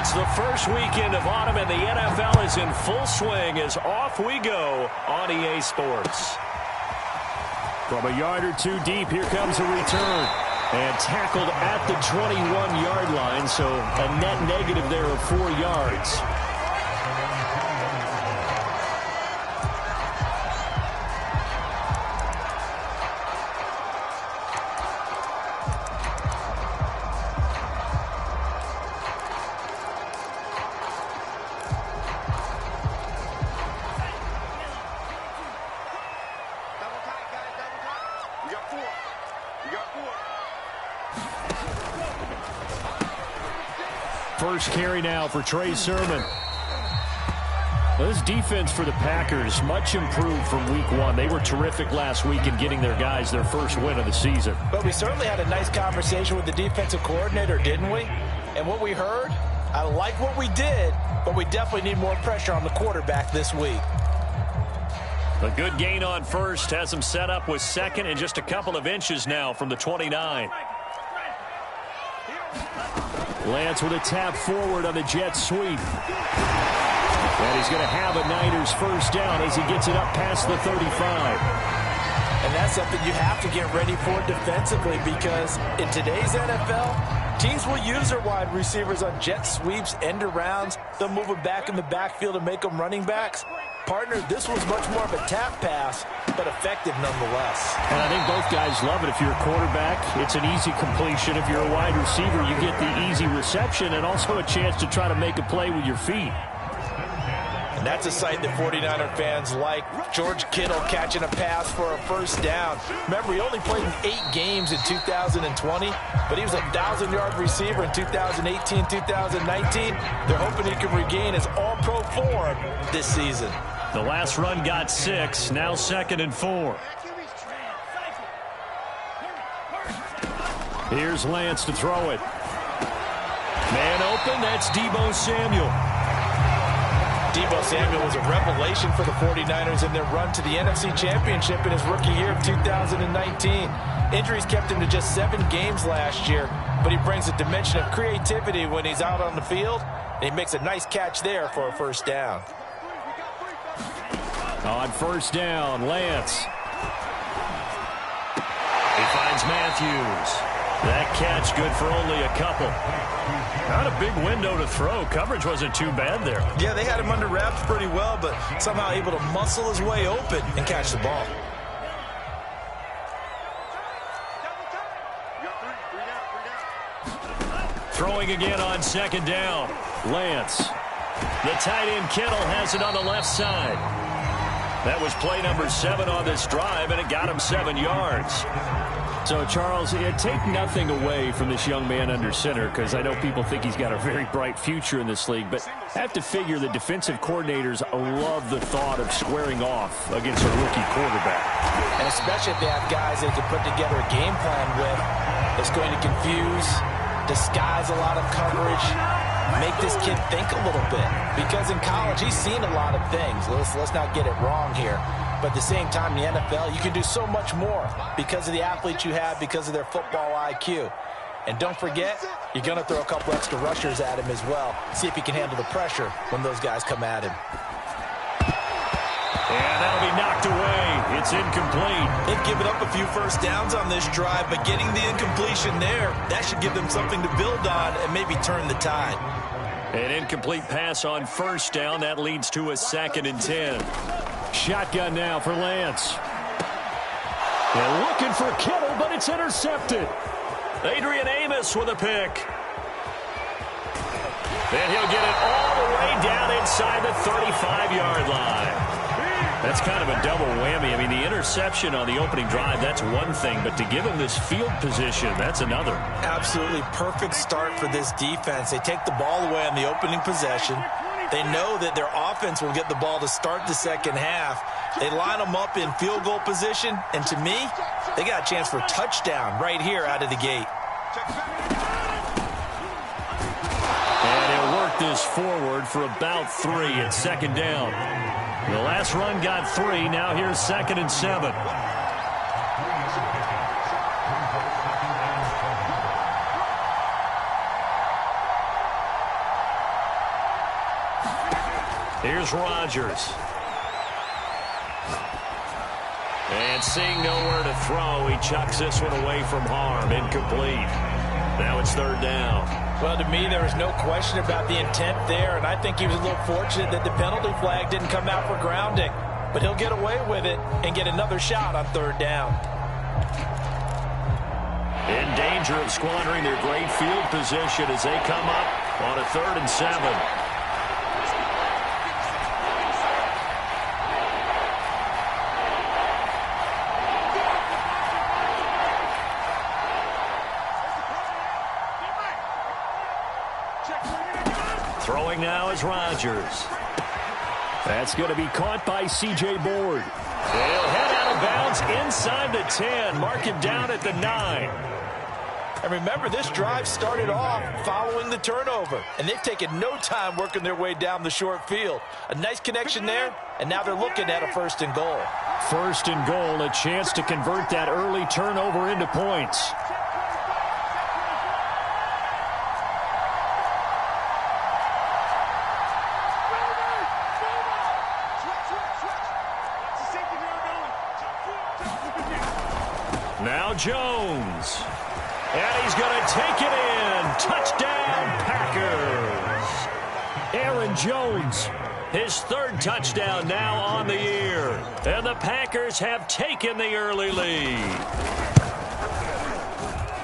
It's the first weekend of autumn, and the NFL is in full swing as off we go on EA Sports. From a yard or two deep, here comes a return. And tackled at the 21-yard line, so a net negative there of 4 yards. First carry now for Trey Sermon. Well, this defense for the Packers, much improved from week 1. They were terrific last week in getting their guys their first win of the season. But we certainly had a nice conversation with the defensive coordinator, didn't we? And what we heard, I like what we did, but we definitely need more pressure on the quarterback this week. A good gain on first has him set up with second and just a couple of inches now from the 29. Lance with a tap forward on the jet sweep. And he's going to have a Niners first down as he gets it up past the 35. And that's something you have to get ready for defensively, because in today's NFL, teams will use their wide receivers on jet sweeps, end arounds. They'll move them back in the backfield and make them running backs. Partner, this was much more of a tap pass, but effective nonetheless. And I think both guys love it. If you're a quarterback, it's an easy completion. If you're a wide receiver, you get the easy reception and also a chance to try to make a play with your feet. And that's a sight that 49er fans like. George Kittle catching a pass for a first down. Remember, he only played in 8 games in 2020, but he was a 1,000-yard receiver in 2018, 2019. They're hoping he can regain his all-pro form this season. The last run got 6, now 2nd and 4. Here's Lance to throw it. Man open, that's Deebo Samuel. Deebo Samuel was a revelation for the 49ers in their run to the NFC Championship in his rookie year of 2019. Injuries kept him to just 7 games last year, but he brings a dimension of creativity when he's out on the field, and he makes a nice catch there for a first down. On first down, Lance. He finds Matthews. That catch good for only a couple. Not a big window to throw. Coverage wasn't too bad there. Yeah, they had him under wraps pretty well, but somehow able to muscle his way open and catch the ball. Throwing again on second down. Lance. The tight end Kittle has it on the left side. That was play number 7 on this drive, and it got him 7 yards. So, Charles, take nothing away from this young man under center, because I know people think he's got a very bright future in this league, but I have to figure the defensive coordinators love the thought of squaring off against a rookie quarterback. And especially if they have guys they can put together a game plan with that's going to confuse, disguise a lot of coverage, make this kid think a little bit. Because in college, he's seen a lot of things. Let's not get it wrong here. But at the same time, in the NFL, you can do so much more because of the athletes you have, because of their football IQ. And don't forget, you're going to throw a couple extra rushers at him as well. See if he can handle the pressure when those guys come at him. And that'll be knocked away. It's incomplete. They've given up a few first downs on this drive, but getting the incompletion there, that should give them something to build on and maybe turn the tide. An incomplete pass on first down. That leads to a 2nd and 10. Shotgun now for Lance. They're looking for Kittle, but it's intercepted. Adrian Amos with a pick. Then he'll get it all the way down inside the 35-yard line. That's kind of a double whammy. I mean, the interception on the opening drive, that's one thing, but to give him this field position, that's another. Absolutely perfect start for this defense. They take the ball away on the opening possession. They know that their offense will get the ball to start the second half. They line them up in field goal position, and to me, they got a chance for a touchdown right here out of the gate. And he'll work this forward for about 3 at second down. The last run got 3. Now here's 2nd and 7. Here's Rodgers. And seeing nowhere to throw, he chucks this one away from harm. Incomplete. Now it's third down. Well, to me, there was no question about the intent there, and I think he was a little fortunate that the penalty flag didn't come out for grounding. But he'll get away with it and get another shot on third down. In danger of squandering their great field position as they come up on a 3rd and 7. Throwing now is Rodgers. That's going to be caught by C.J. Board. He'll head out of bounds inside the 10. Mark him down at the 9. And remember, this drive started off following the turnover. And they've taken no time working their way down the short field. A nice connection there, and now they're looking at a 1st and goal. 1st and goal, a chance to convert that early turnover into points. Now Jones. And he's going to take it in. Touchdown, Packers. Aaron Jones, his 3rd touchdown now on the year. And the Packers have taken the early lead.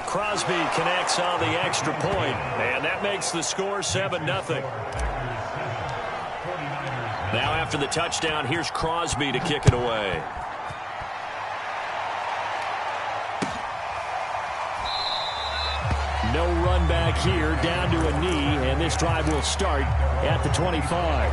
Crosby connects on the extra point, and that makes the score 7-0. Now after the touchdown, here's Crosby to kick it away. No run back here, down to a knee, and this drive will start at the 25.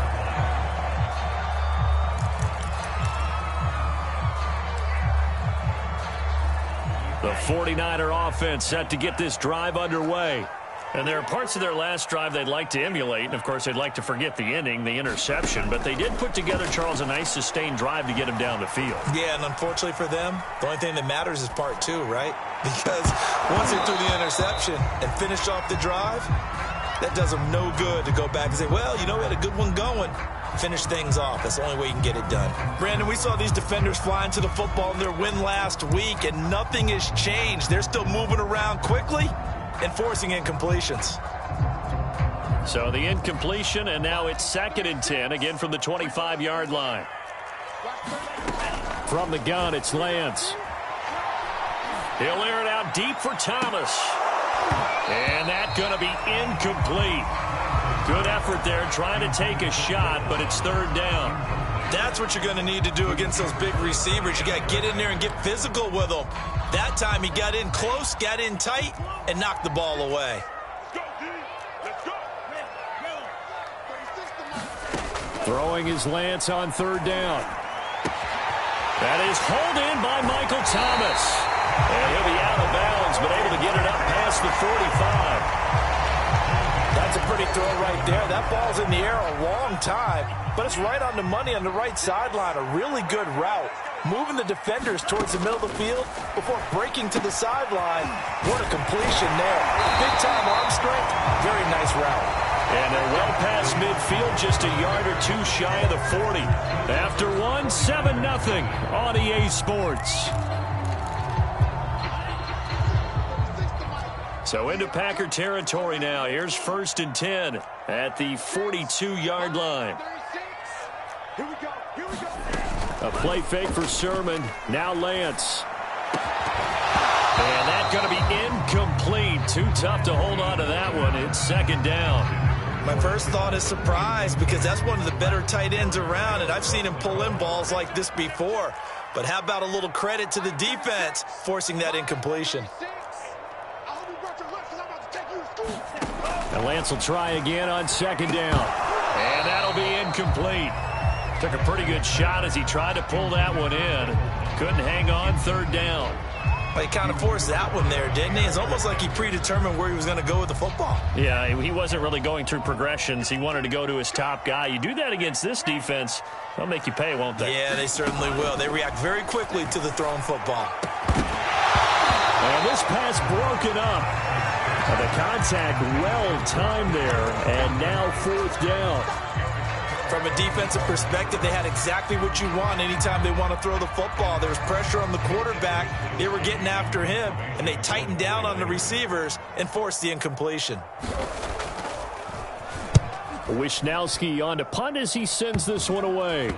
The 49er offense set to get this drive underway. And there are parts of their last drive they'd like to emulate, and of course they'd like to forget the ending, the interception, but they did put together, Charles, a nice sustained drive to get him down the field. Yeah, and unfortunately for them, the only thing that matters is part 2, right? Because once they threw the interception and finished off the drive, that does them no good to go back and say, well, you know, we had a good one going. Finish things off. That's the only way you can get it done. Brandon, we saw these defenders flying to the football in their win last week, and nothing has changed. They're still moving around quickly and forcing incompletions. So the incompletion, and now it's 2nd and 10, again from the 25-yard line. From the gun, it's Lance. He'll air it out deep for Thomas. And that's going to be incomplete. Good effort there, trying to take a shot, but it's 3rd down. That's what you're going to need to do against those big receivers. You got to get in there and get physical with them. That time he got in close, got in tight, and knocked the ball away. Throwing is Lance on 3rd down. That is hauled in by Michael Thomas. And he'll be out of bounds, but able to get it up past the 45. That's a pretty throw right there. That ball's in the air a long time, but it's right on the money on the right sideline. A really good route. Moving the defenders towards the middle of the field before breaking to the sideline. What a completion there. Big-time arm strength. Very nice route. And they're well past midfield, just a yard or 2 shy of the 40. After one, 7-0 on EA Sports. So into Packer territory now. Here's 1st and 10 at the 42-yard line. Here we go. Here we go. A play fake for Sermon. Now Lance. And that's going to be incomplete. Too tough to hold on to that one. It's 2nd down. My first thought is surprise, because that's one of the better tight ends around, and I've seen him pull in balls like this before. But how about a little credit to the defense forcing that incompletion? And Lance will try again on 2nd down. And that'll be incomplete. Took a pretty good shot as he tried to pull that one in. Couldn't hang on 3rd down. Well, he kind of forced that one there, didn't he? It's almost like he predetermined where he was going to go with the football. Yeah, he wasn't really going through progressions. He wanted to go to his top guy. You do that against this defense, they'll make you pay, won't they? Yeah, they certainly will. They react very quickly to the thrown football. And this pass broken up. The contact well timed there, and now 4th down. From a defensive perspective, they had exactly what you want anytime they want to throw the football. There was pressure on the quarterback. They were getting after him, and they tightened down on the receivers and forced the incompletion. Wisnowski on to punt as he sends this one away.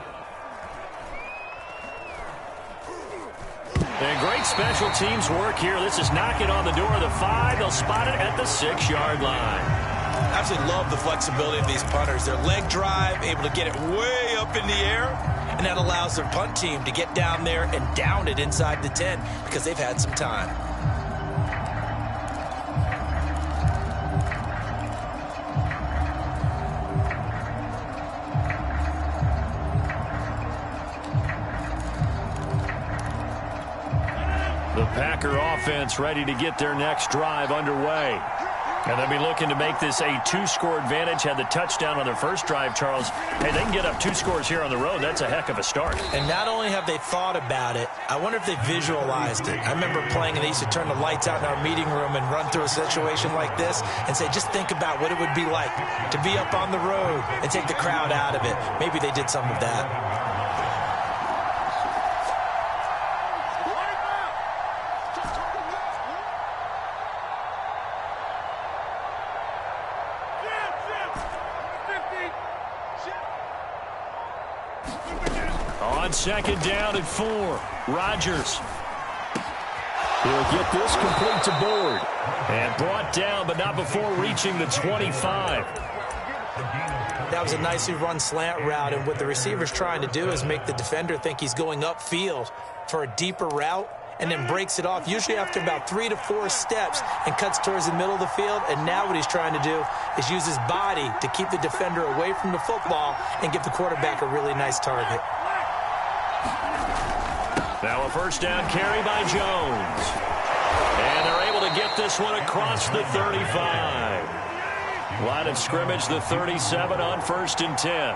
And great special teams work here. This is knocking on the door of the 5. They'll spot it at the 6-yard line. I absolutely love the flexibility of these punters. Their leg drive, able to get it way up in the air, and that allows their punt team to get down there and down it inside the 10 because they've had some time. The Packer offense ready to get their next drive underway. And they'll be looking to make this a 2-score advantage. Had the touchdown on their first drive, Charles. Hey, they can get up 2 scores here on the road. That's a heck of a start. And not only have they thought about it, I wonder if they visualized it. I remember playing and they used to turn the lights out in our meeting room and run through a situation like this and say, just think about what it would be like to be up on the road and take the crowd out of it. Maybe they did some of that. On 2nd down and 4, Rodgers. He'll get this complete to Board. And brought down, but not before reaching the 25. That was a nicely run slant route, and what the receiver's trying to do is make the defender think he's going upfield for a deeper route, and then breaks it off, usually after about 3 to 4 steps, and cuts towards the middle of the field. And now what he's trying to do is use his body to keep the defender away from the football and give the quarterback a really nice target. Now a first down carry by Jones. And they're able to get this one across the 35. Line of scrimmage, the 37 on 1st and 10.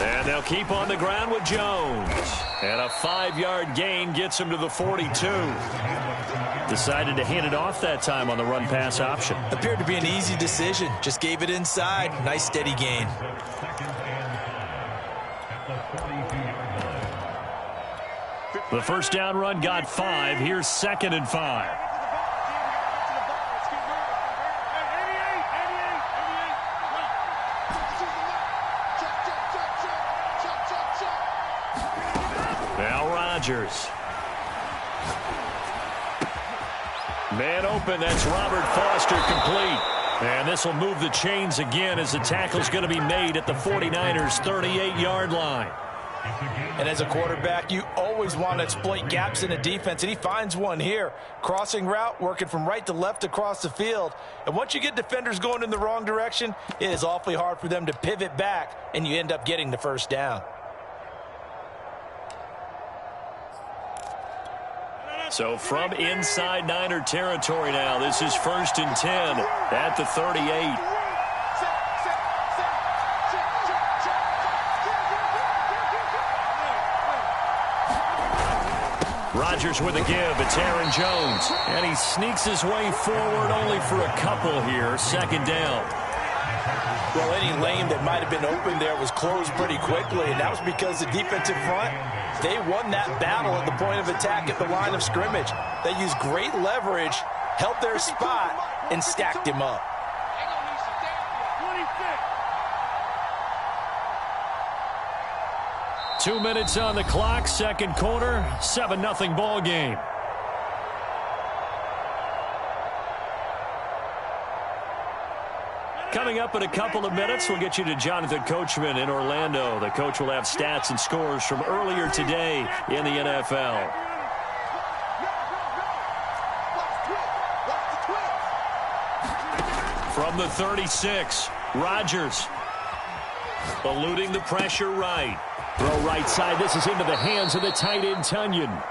And they'll keep on the ground with Jones. And a 5-yard gain gets him to the 42. Decided to hand it off that time on the run-pass option. Appeared to be an easy decision. Just gave it inside. Nice, steady gain. The first down run got 5. Here's 2nd and 5. Now Rodgers. Man open, that's Robert Foster, complete. And this will move the chains again as the tackle's going to be made at the 49ers' 38-yard line. And as a quarterback, you always want to exploit gaps in a defense, and he finds one here. Crossing route, working from right to left across the field. And once you get defenders going in the wrong direction, it is awfully hard for them to pivot back, and you end up getting the first down. So from inside Niner territory now, this is 1st and 10 at the 38. Rodgers with a give. It's Aaron Jones. And he sneaks his way forward only for a couple here. 2nd down. Well, any lane that might have been open there was closed pretty quickly, and that was because the defensive front, they won that battle at the point of attack at the line of scrimmage. They used great leverage, held their spot, and stacked him up. 2 minutes on the clock, 2nd quarter, 7-0 ball game. Coming up in a couple of minutes, we'll get you to Jonathan Coachman in Orlando. The coach will have stats and scores from earlier today in the NFL. From the 36, Rodgers eluding the pressure right. Throw right side. This is into the hands of the tight end, Tunyon.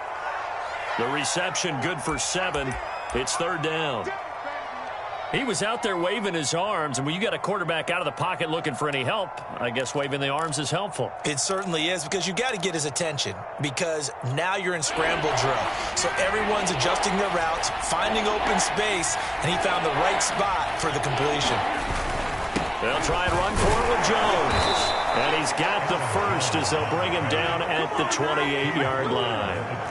The reception good for 7. It's 3rd down. He was out there waving his arms, and when you got a quarterback out of the pocket looking for any help, I guess waving the arms is helpful. It certainly is, because you got to get his attention, because now you're in scramble drill. So everyone's adjusting their routes, finding open space, and he found the right spot for the completion. They'll try and run for it with Jones. And he's got the first as they'll bring him down at the 28-yard line.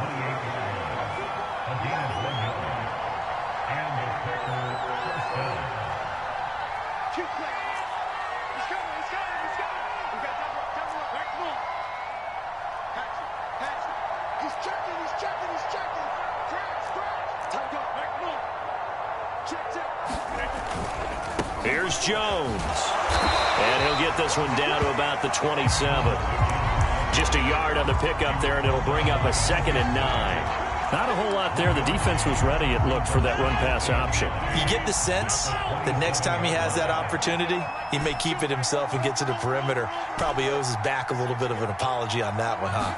Here's Jones. And he'll get this one down to about the 27. Just a yard on the pickup there, and it'll bring up a 2nd and 9. Not a whole lot there. The defense was ready, it looked, for that run-pass option. You get the sense that next time he has that opportunity, he may keep it himself and get to the perimeter. Probably owes his back a little bit of an apology on that one, huh?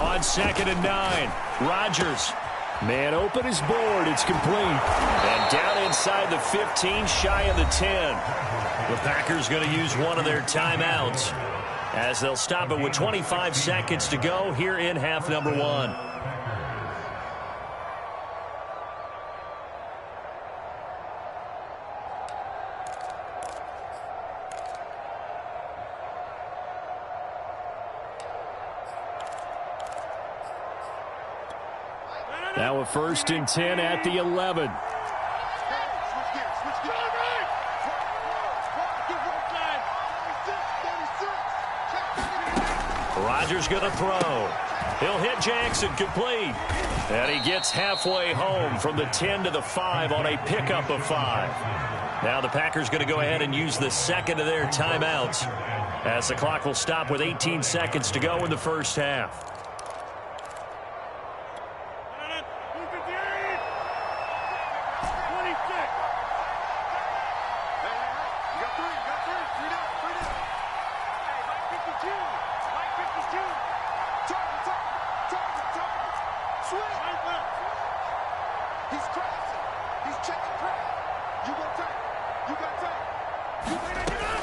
On 2nd and 9, Rodgers. Man open his board. It's complete. And down inside the 15, shy of the 10. The Packers going to use one of their timeouts as they'll stop it with 25 seconds to go here in half number 1. Now a 1st and 10 at the 11. Rodgers going to throw. He'll hit Jackson, complete. And he gets halfway home from the 10 to the 5 on a pickup of 5. Now the Packers going to go ahead and use the second of their timeouts as the clock will stop with 18 seconds to go in the first half.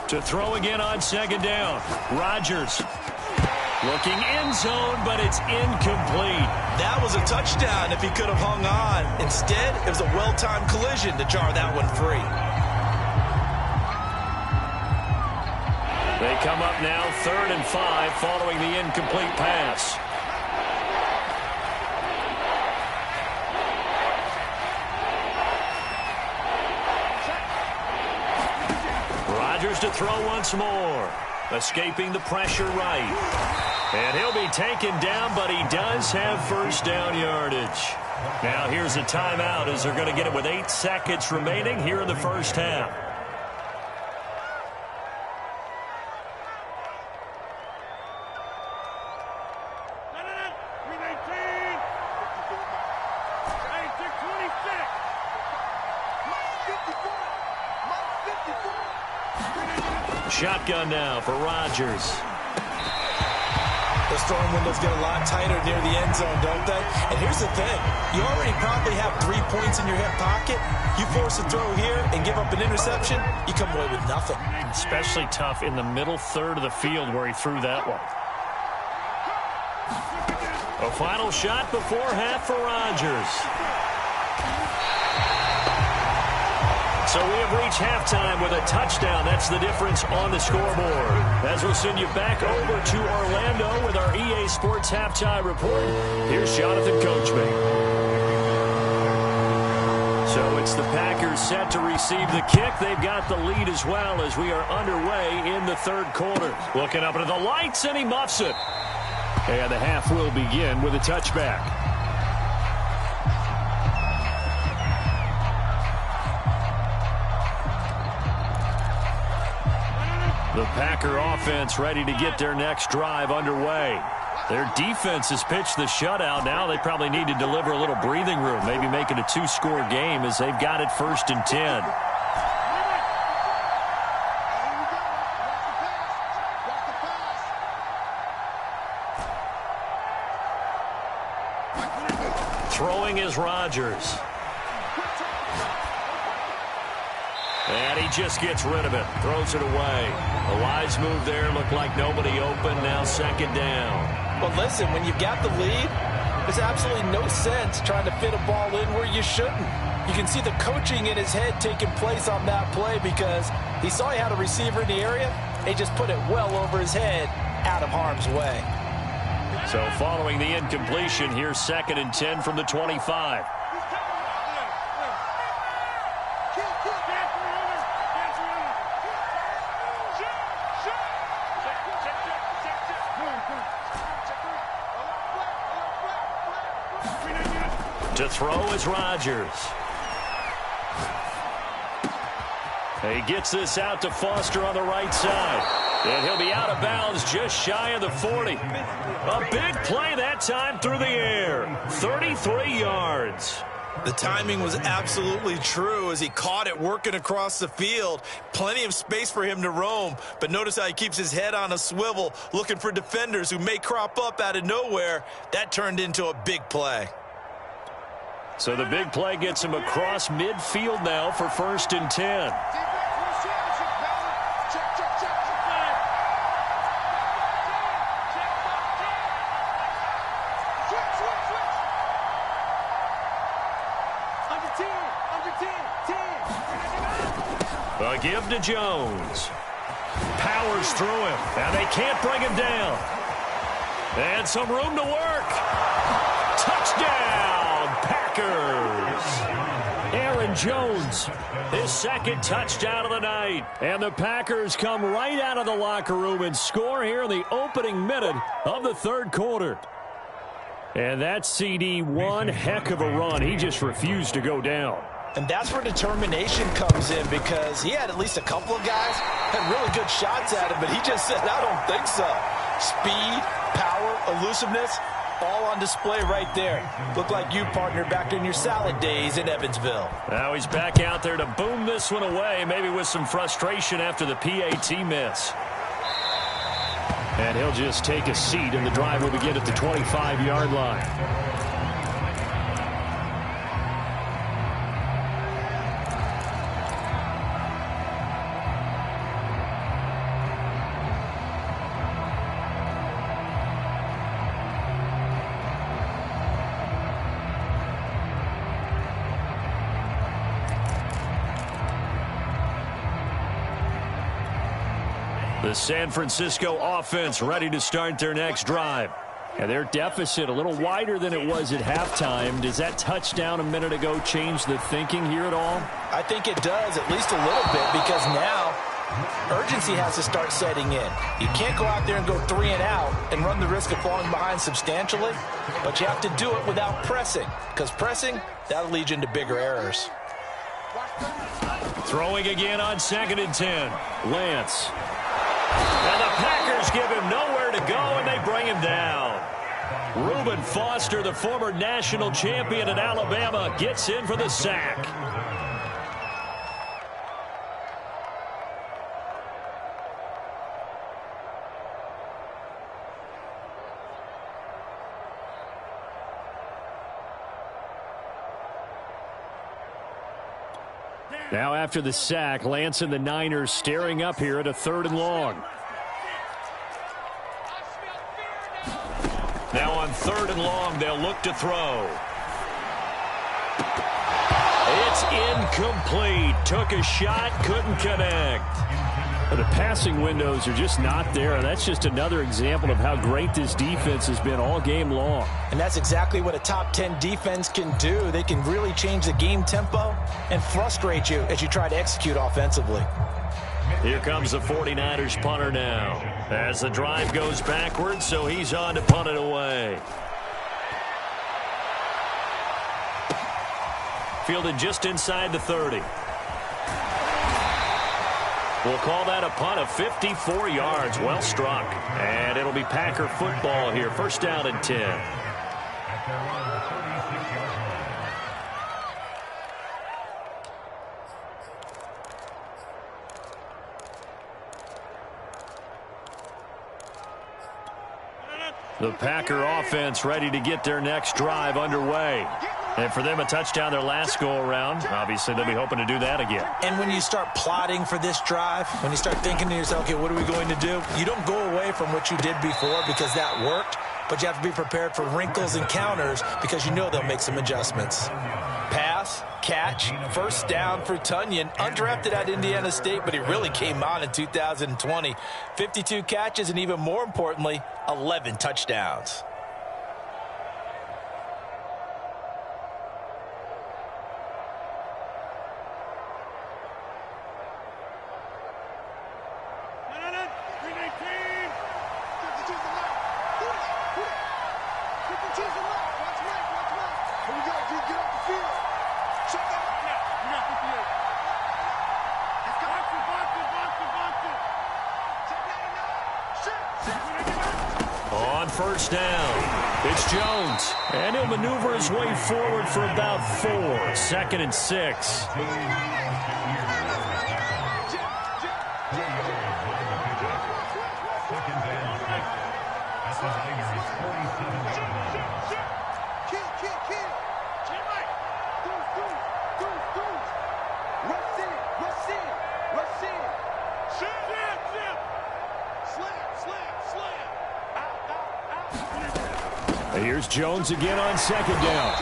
To throw again on 2nd down. Rodgers looking end zone, but it's incomplete. That was a touchdown if he could have hung on. Instead, it was a well-timed collision to jar that one free. They come up now 3rd and 5 following the incomplete pass. Rodgers to throw once more. Escaping the pressure right. And he'll be taken down, but he does have first down yardage. Now here's a timeout as they're going to get it with 8 seconds remaining here in the first half. Shotgun now for Rodgers. Those throwing windows get a lot tighter near the end zone, don't they? And here's the thing. You already probably have 3 points in your hip pocket. You force a throw here and give up an interception, you come away with nothing. Especially tough in the middle third of the field where he threw that one. A final shot before half for Rodgers. So we have reached halftime with a touchdown. That's the difference on the scoreboard. As we'll send you back over to Orlando with our EA Sports Halftime Report, here's Jonathan Coachman. So it's the Packers set to receive the kick. They've got the lead as well as we are underway in the 3rd quarter. Looking up into the lights, and he muffs it. And the half will begin with a touchback. The Packer offense ready to get their next drive underway. Their defense has pitched the shutout. Now they probably need to deliver a little breathing room, maybe make it a 2-score game as they've got it 1st and 10. Throwing is Rodgers. And he just gets rid of it. Throws it away. A wise move there. Looked like nobody open. Now second down. Well, listen, when you've got the lead, there's absolutely no sense trying to fit a ball in where you shouldn't. You can see the coaching in his head taking place on that play because he saw he had a receiver in the area. He just put it well over his head, out of harm's way. So following the incompletion, here's 2nd and 10 from the 25. To throw is Rodgers. He gets this out to Foster on the right side. And he'll be out of bounds just shy of the 40. A big play that time through the air. 33 yards. The timing was absolutely true as he caught it working across the field. Plenty of space for him to roam. But notice how he keeps his head on a swivel, looking for defenders who may crop up out of nowhere. That turned into a big play. So the big play gets him across midfield now for 1st and 10. A give to Jones. Powers through him, and they can't bring him down. And some room to work. Touchdown, Packers. Aaron Jones, his 2nd touchdown of the night. And the Packers come right out of the locker room and score here in the opening minute of the 3rd quarter. And that CD, one heck of a run. He just refused to go down. And that's where determination comes in because he had at least a couple of guys had really good shots at him, but he just said, I don't think so. Speed, power, elusiveness, all on display right there. Look like you, partner, back in your salad days in Evansville. Now he's back out there to boom this one away, maybe with some frustration after the PAT miss. And he'll just take a seat, and the drive will begin at the 25-yard line. The San Francisco offense ready to start their next drive. And their deficit a little wider than it was at halftime. Does that touchdown a minute ago change the thinking here at all? I think it does, at least a little bit, because now urgency has to start setting in. You can't go out there and go 3 and out and run the risk of falling behind substantially, but you have to do it without pressing, because pressing, that'll lead you into bigger errors. Throwing again on 2nd and 10. Lance. And the Packers give him nowhere to go, and they bring him down. Reuben Foster, the former national champion at Alabama, gets in for the sack. Now after the sack, Lance and the Niners staring up here at a 3rd and long. Now on 3rd and long, they'll look to throw. It's incomplete. Took a shot, couldn't connect. The passing windows are just not there. That's just another example of how great this defense has been all game long. And that's exactly what a top 10 defense can do. They can really change the game tempo and frustrate you as you try to execute offensively. Here comes the 49ers punter now. As the drive goes backwards, so he's on to punt it away. Fielded just inside the 30. We'll call that a punt of 54 yards. Well struck. And it'll be Packer football here. 1st down and 10. The Packer offense ready to get their next drive underway. And for them, a touchdown their last go-around. Obviously, they'll be hoping to do that again. And when you start plotting for this drive, when you start thinking to yourself, okay, what are we going to do? You don't go away from what you did before because that worked, but you have to be prepared for wrinkles and counters because you know they'll make some adjustments. Pass, catch, first down for Tunyon. Undrafted at Indiana State, but he really came on in 2020. 52 catches, and even more importantly, 11 touchdowns. First down. It's Jones. And he'll maneuver his way forward for about 4. 2nd and 6. Here's Jones again on 2nd down.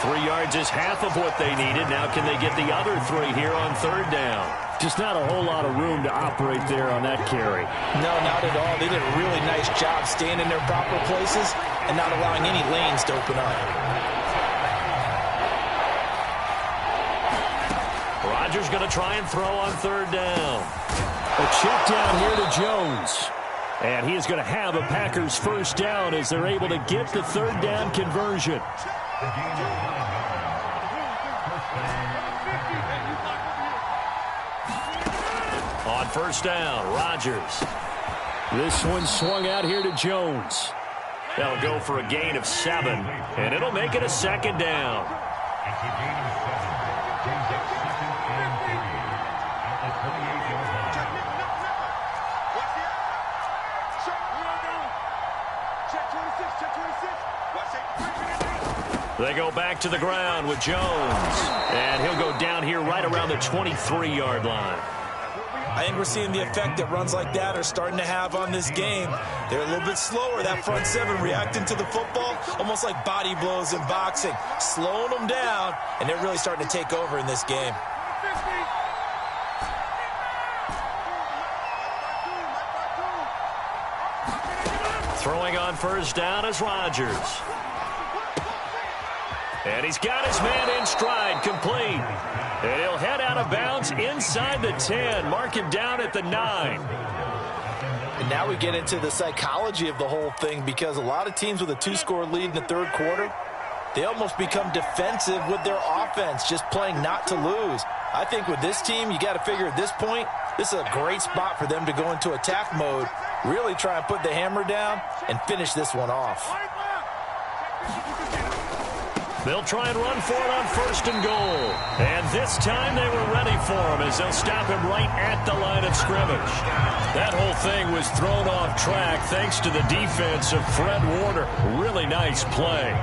3 yards is half of what they needed. Now can they get the other 3 here on 3rd down? Just not a whole lot of room to operate there on that carry. No, not at all. They did a really nice job staying in their proper places and not allowing any lanes to open up. Rodgers going to try and throw on 3rd down. A check down here to Jones. And he is going to have a Packers first down as they're able to get the 3rd down conversion. On 1st down, Rodgers. This one swung out here to Jones. They'll go for a gain of 7, and it'll make it a 2nd down. They go back to the ground with Jones. And he'll go down here right around the 23-yard line. I think we're seeing the effect that runs like that are starting to have on this game. They're a little bit slower, that front 7, reacting to the football, almost like body blows in boxing, slowing them down, and they're really starting to take over in this game. Throwing on 1st down is Rodgers. And he's got his man in stride, complete. And he'll head out of bounds inside the 10. Mark him down at the 9. And now we get into the psychology of the whole thing, because a lot of teams with a 2-score lead in the 3rd quarter, they almost become defensive with their offense, just playing not to lose. I think with this team, you got to figure at this point, this is a great spot for them to go into attack mode, really try and put the hammer down and finish this one off. They'll try and run for it on 1st and goal. And this time they were ready for him as they'll stop him right at the line of scrimmage. That whole thing was thrown off track thanks to the defense of Fred Warner. Really nice play.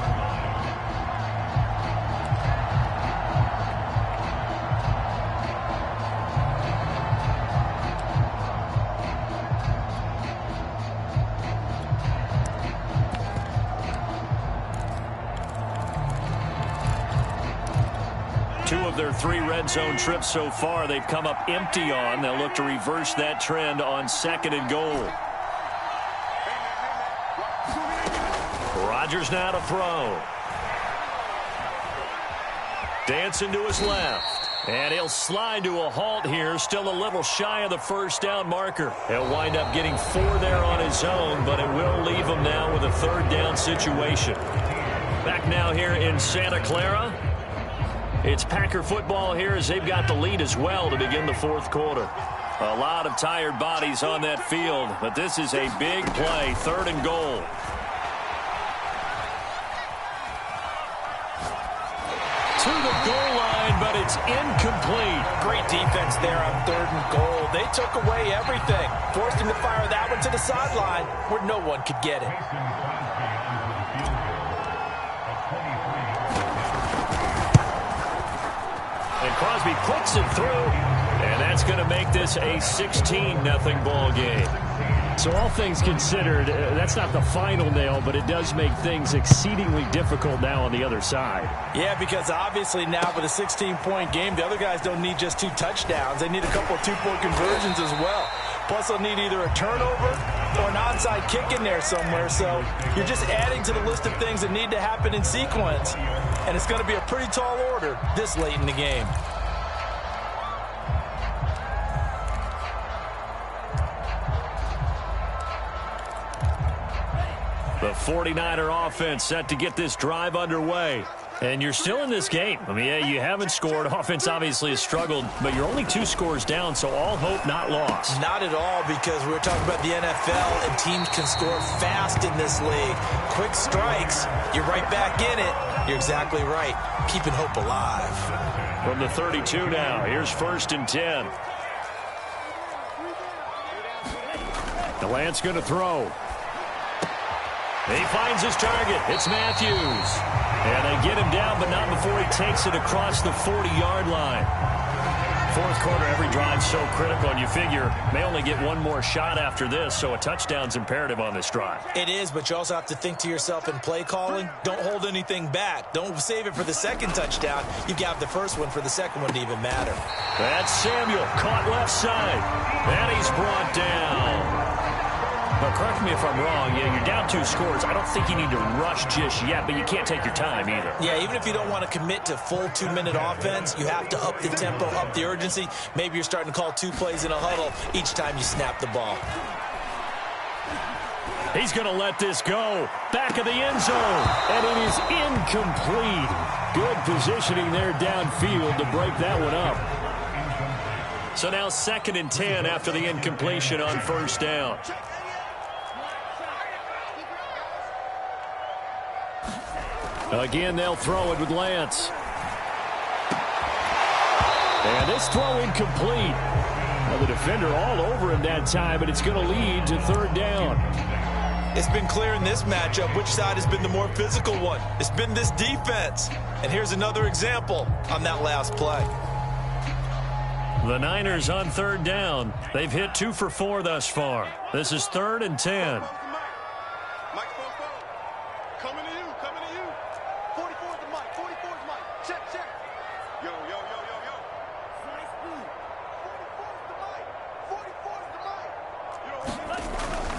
Their 3 red zone trips so far, they've come up empty on. They'll look to reverse that trend on 2nd and goal. Rodgers now to throw. Dancing to his left. And he'll slide to a halt here, still a little shy of the 1st down marker. He'll wind up getting 4 there on his own, but it will leave him now with a 3rd down situation. Back now here in Santa Clara. It's Packer football here as they've got the lead as well to begin the 4th quarter. A lot of tired bodies on that field, but this is a big play, 3rd and goal. To the goal line, but it's incomplete. Great defense there on 3rd and goal. They took away everything, forced him to fire that one to the sideline where no one could get it. Crosby puts it through, and that's going to make this a 16-0 ball game. So all things considered, that's not the final nail, but it does make things exceedingly difficult now on the other side. Yeah, because obviously now with a 16-point game, the other guys don't need just 2 touchdowns. They need a couple of 2-point conversions as well. Plus, they'll need either a turnover or an onside kick in there somewhere. So you're just adding to the list of things that need to happen in sequence. And it's going to be a pretty tall order this late in the game. The 49er offense set to get this drive underway. And you're still in this game. I mean, yeah, you haven't scored. Offense obviously has struggled, but you're only 2 scores down, so all hope not lost. Not at all, because we're talking about the NFL, and teams can score fast in this league. Quick strikes, you're right back in it. You're exactly right. Keeping hope alive. From the 32 now, here's 1st and 10. DeLance going to throw. He finds his target. It's Matthews. And they get him down, but not before he takes it across the 40-yard line. 4th quarter, every drive so critical, and you figure may only get one more shot after this, so a touchdown's imperative on this drive. It is, but you also have to think to yourself in play calling, don't hold anything back. Don't save it for the 2nd touchdown. You got the 1st one for the 2nd one to even matter. That's Samuel, caught left side. And he's brought down. But correct me if I'm wrong, yeah, you're down 2 scores. I don't think you need to rush just yet, but you can't take your time either. Yeah, even if you don't want to commit to full 2-minute offense, you have to up the tempo, up the urgency. Maybe you're starting to call 2 plays in a huddle each time you snap the ball. He's going to let this go. Back of the end zone. And it is incomplete. Good positioning there downfield to break that one up. So now 2nd and 10 after the incompletion on 1st down. Again, they'll throw it with Lance. And this throw incomplete. Well, the defender all over him that time, but it's going to lead to 3rd down. It's been clear in this matchup which side has been the more physical one. It's been this defense. And here's another example on that last play. The Niners on 3rd down. They've hit 2 for 4 thus far. This is 3rd and 10.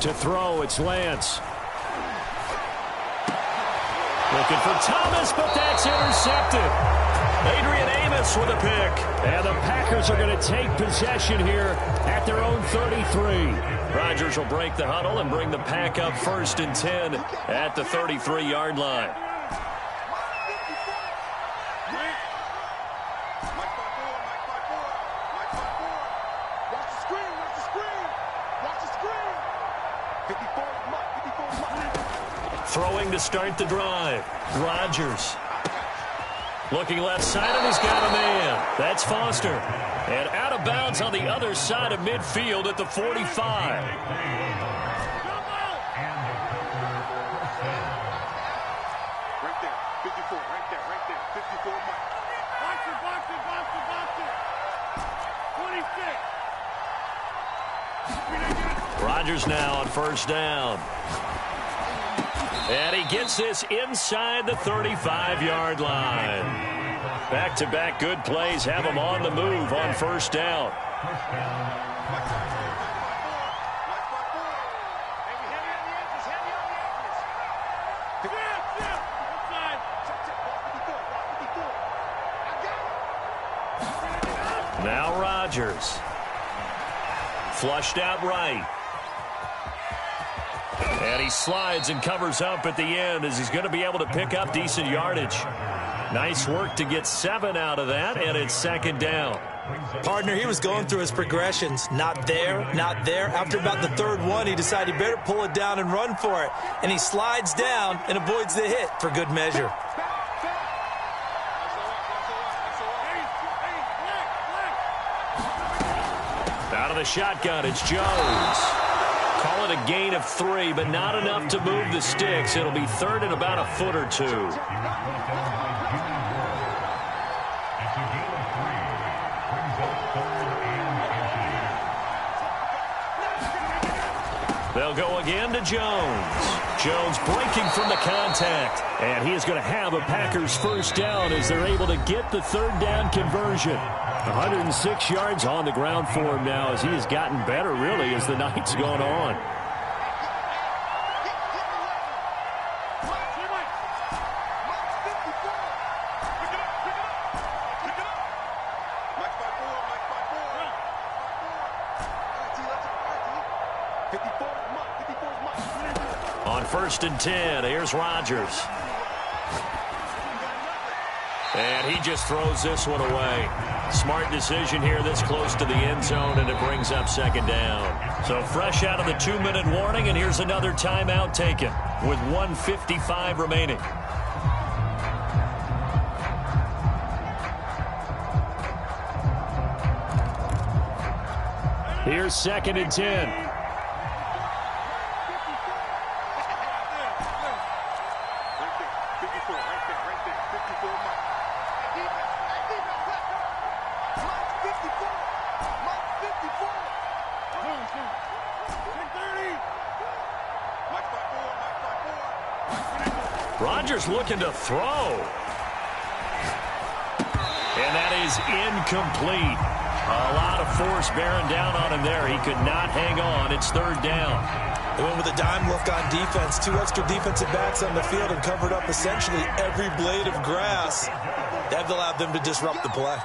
To throw, it's Lance. Looking for Thomas, but that's intercepted. Adrian Amos with a pick. And the Packers are going to take possession here at their own 33. Rodgers will break the huddle and bring the pack up 1st and 10 at the 33-yard line. Throwing to start the drive. Rodgers. Looking left side, and he's got a man. That's Foster. And out of bounds on the other side of midfield at the 45. Right there, 54, right there, 54, Mike. Box it, 26. Rodgers now on 1st down. And he gets this inside the 35-yard line. Back-to-back good plays have him on the move on 1st down. Now Rodgers. Flushed out right. And he slides and covers up at the end as he's going to be able to pick up decent yardage. Nice work to get 7 out of that, and it's 2nd down. Partner, he was going through his progressions. Not there, not there. After about the 3rd one, he decided he better pull it down and run for it. And he slides down and avoids the hit for good measure. Out of the shotgun, it's Jones. Call it a gain of 3, but not enough to move the sticks. It'll be 3rd and about a foot or 2. They'll go again to Jones. Jones breaking from the contact. And he is going to have a Packers first down as they're able to get the third down conversion. 106 yards on the ground for him now as he has gotten better, really, as the night's gone on. On 1st and 10, here's Rodgers. And he just throws this one away. Smart decision here this close to the end zone, and it brings up second down. So fresh out of the 2-minute warning, and here's another timeout taken with 1:55 remaining. Here's 2nd and 10. Rodgers looking to throw. And that is incomplete. A lot of force bearing down on him there. He could not hang on. It's 3rd down. They went with a dime look on defense. 2 extra defensive backs on the field and covered up essentially every blade of grass. That allowed them to disrupt the play.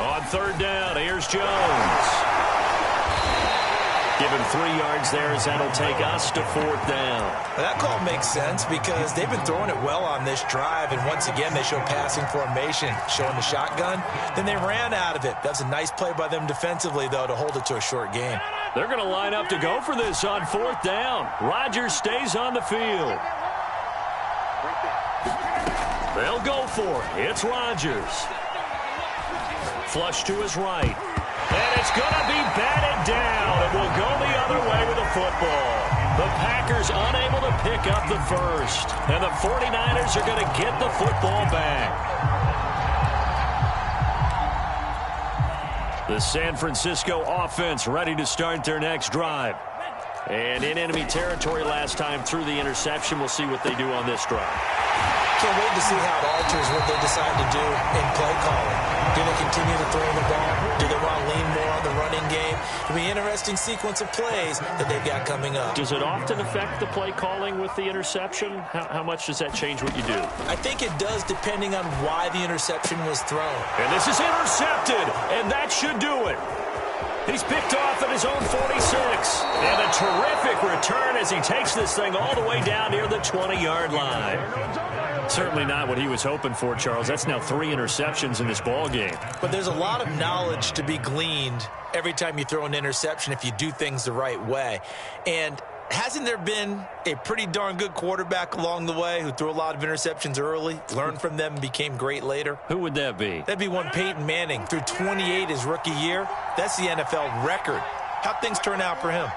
On 3rd down, here's Jones. Give him 3 yards there as that'll take us to 4th down. Well, that call makes sense because they've been throwing it well on this drive, and once again they show passing formation, showing the shotgun. Then they ran out of it. That's a nice play by them defensively, though, to hold it to a short game. They're going to line up to go for this on 4th down. Rodgers stays on the field. They'll go for it. It's Rodgers. Flush to his right. And it's going to be batted down. It will go the other way with the football. The Packers unable to pick up the first. And the 49ers are going to get the football back. The San Francisco offense ready to start their next drive. And in enemy territory last time through the interception. We'll see what they do on this drive. Can't wait to see how it alters what they decide to do in play calling. Do they continue to throw the ball? Do they want to lean more on the running game? It'll be an interesting sequence of plays that they've got coming up. Does it often affect the play calling with the interception? How much does that change what you do? I think it does depending on why the interception was thrown. And this is intercepted, and that should do it. He's picked off at his own 46. And a terrific return as he takes this thing all the way down near the 20-yard line. Certainly not what he was hoping for, Charles. That's now 3 interceptions in this ball game. But there's a lot of knowledge to be gleaned every time you throw an interception if you do things the right way. And hasn't there been a pretty darn good quarterback along the way who threw a lot of interceptions early, learned from them, and became great later? Who would that be? That'd be one Peyton Manning. Threw 28 his rookie year. That's the NFL record. How'd things turn out for him?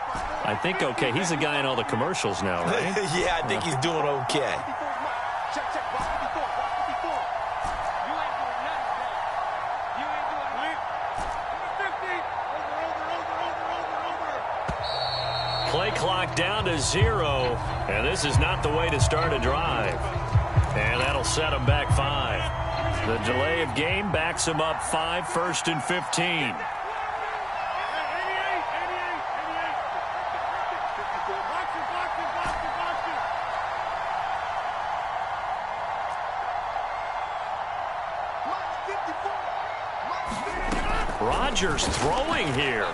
I think okay. He's the guy in all the commercials now, right? Yeah, I think he's doing okay. Play clock down to 0, and this is not the way to start a drive. And that'll set them back 5. The delay of game backs them up 5, 1st and 15. Rodgers throwing here.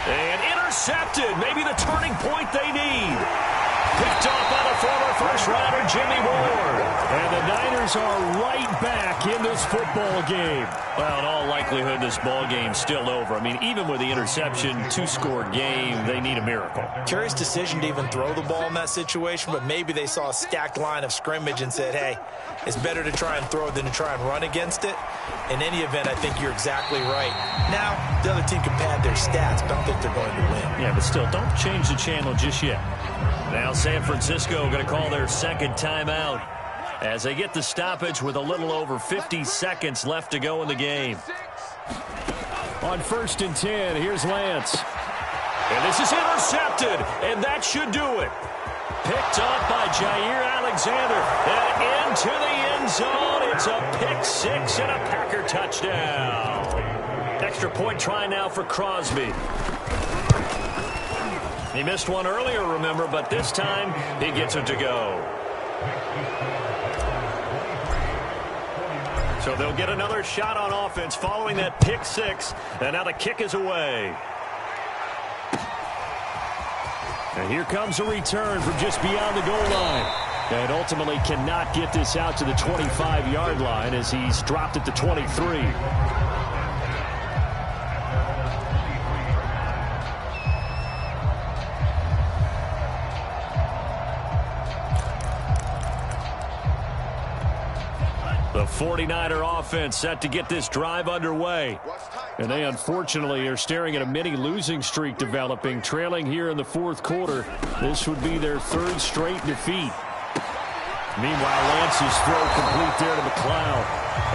And intercepted. Maybe the turning point they need. Picked off by the former first-rounder Jimmy Ward. And the Niners are right back in this football game. Well, in all likelihood, this ball game's still over. I mean, even with the interception, 2-score game, they need a miracle. Curious decision to even throw the ball in that situation, but maybe they saw a stacked line of scrimmage and said, hey, it's better to try and throw than to try and run against it. In any event, I think you're exactly right. Now, the other team can pad their stats, but I don't think they're going to win. Yeah, but still, don't change the channel just yet. Now San Francisco going to call their second timeout. as they get the stoppage with a little over 50 seconds left to go in the game. On 1st and 10, here's Lance. And this is intercepted, and that should do it. Picked up by Jair Alexander, and into the end zone. It's a pick six and a Packer touchdown. Extra point try now for Crosby. He missed one earlier, remember, but this time he gets it to go. So they'll get another shot on offense following that pick six, and now the kick is away. And here comes a return from just beyond the goal line. And ultimately cannot get this out to the 25-yard line as he's dropped at the 23. The 49er offense set to get this drive underway. And they unfortunately are staring at a mini losing streak developing, trailing here in the 4th quarter. This would be their 3rd straight defeat. Meanwhile, Lance's throw complete there to McLeod.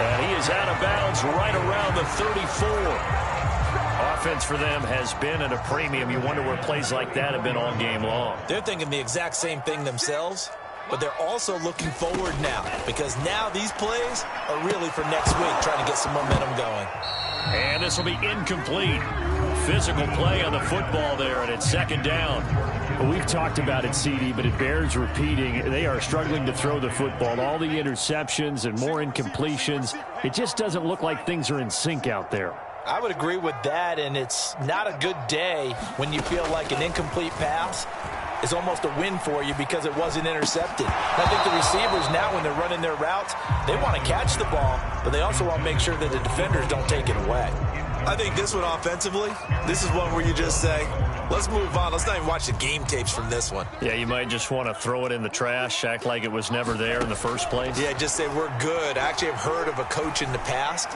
And he is out of bounds right around the 34. Offense for them has been at a premium. You wonder where plays like that have been all game long. They're thinking the exact same thing themselves, but they're also looking forward now, because now these plays are really for next week, trying to get some momentum going. And this will be incomplete. Physical play on the football there, and it's 2nd down. Well, we've talked about it, CD, but it bears repeating. They are struggling to throw the football. All the interceptions and more incompletions. It just doesn't look like things are in sync out there. I would agree with that, and it's not a good day when you feel like an incomplete pass is almost a win for you because it wasn't intercepted. And I think the receivers now, when they're running their routes, they want to catch the ball, but they also want to make sure that the defenders don't take it away. I think this one offensively, this is one where you just say, let's move on. Let's not even watch the game tapes from this one. Yeah, you might just want to throw it in the trash, act like it was never there in the first place. Yeah, just say we're good. I actually have heard of a coach in the past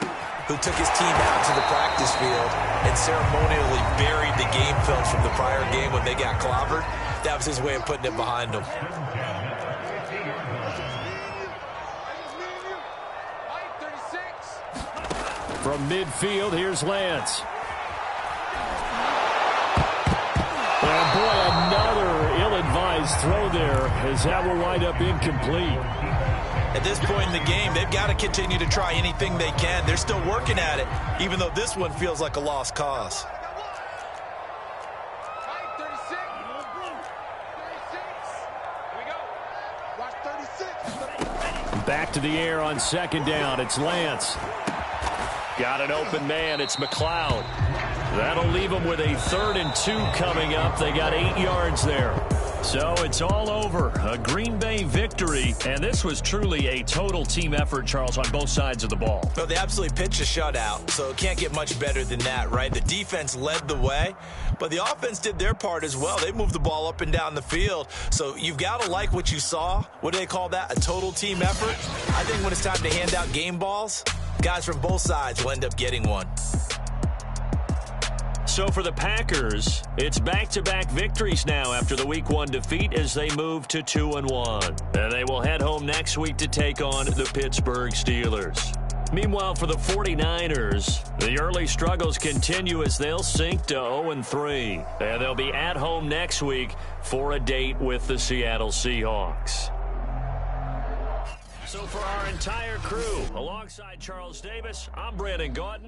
who took his team out to the practice field and ceremonially buried the game film from the prior game when they got clobbered. That was his way of putting it behind them. From midfield, here's Lance. And boy, another ill-advised throw there, as that will wind up incomplete. At this point in the game, they've got to continue to try anything they can. They're still working at it, even though this one feels like a lost cause. Back to the air on 2nd down. It's Lance. Got an open man. It's McLeod. That'll leave them with a 3rd and 2 coming up. They got 8 yards there. So it's all over. A Green Bay victory. And this was truly a total team effort, Charles, on both sides of the ball. Well, they absolutely pitched a shutout, so it can't get much better than that, right? The defense led the way, but the offense did their part as well. They moved the ball up and down the field. So you've got to like what you saw. What do they call that? A total team effort? I think when it's time to hand out game balls, guys from both sides will end up getting one. So for the Packers, it's back-to-back victories now after the Week 1 defeat as they move to 2-1. And they will head home next week to take on the Pittsburgh Steelers. Meanwhile, for the 49ers, the early struggles continue as they'll sink to 0-3. And they'll be at home next week for a date with the Seattle Seahawks. So for our entire crew, alongside Charles Davis, I'm Brandon Gauton.